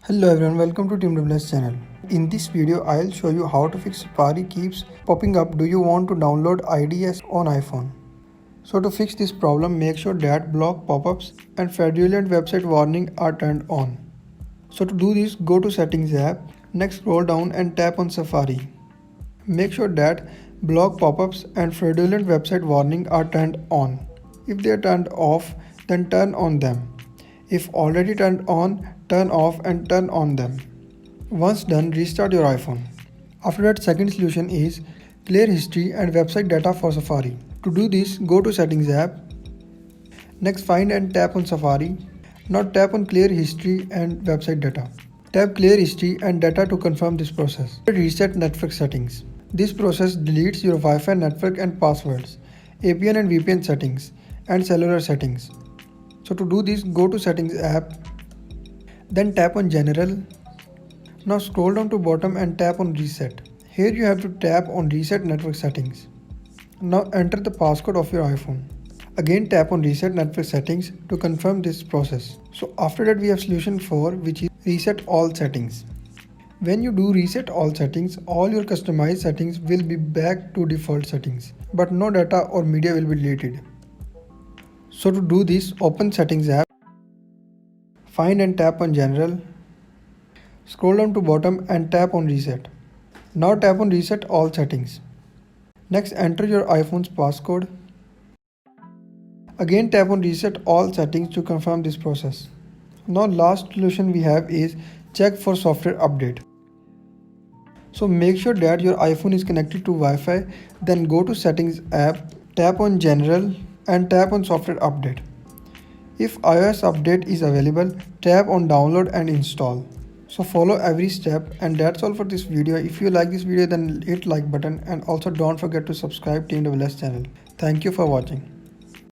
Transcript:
Hello everyone, welcome to Team WS channel. In this video, I'll show you how to fix Safari keeps popping up. Do you want to download IDS on iPhone? So to fix this problem, make sure that block pop-ups and fraudulent website warning are turned on. So to do this, go to Settings app. Next, scroll down and tap on Safari. Make sure that block pop-ups and fraudulent website warning are turned on. If they are turned off, then turn on them. If already turned on, turn off and turn on them. Once done, restart your iPhone. After that, second solution is clear history and website data for Safari. To do this, go to Settings app. Next, find and tap on Safari. Now tap on clear history and website data. Tap clear history and data to confirm this process. Reset network settings. This process deletes your Wi-Fi network and passwords, APN and VPN settings, and cellular settings. So to do this, go to Settings app, then tap on General. Now scroll down to bottom and tap on Reset. Here you have to tap on Reset Network Settings. Now enter the passcode of your iPhone. Again tap on Reset Network Settings to confirm this process. So after that we have solution 4, which is Reset All Settings. When you do reset all settings, all your customized settings will be back to default settings, but no data or media will be deleted. So to do this, open Settings app, find and tap on General, scroll down to bottom and tap on Reset. Now tap on Reset All Settings. Next, enter your iPhone's passcode. Again tap on Reset All Settings to confirm this process. Now last solution we have is check for software update. So make sure that your iPhone is connected to Wi-Fi, then go to Settings app, tap on General and tap on Software Update. If iOS update is available, tap on Download and Install. So follow every step, and that's all for this video. If you like this video, then hit like button, and also don't forget to subscribe to Team WS channel. Thank you for watching.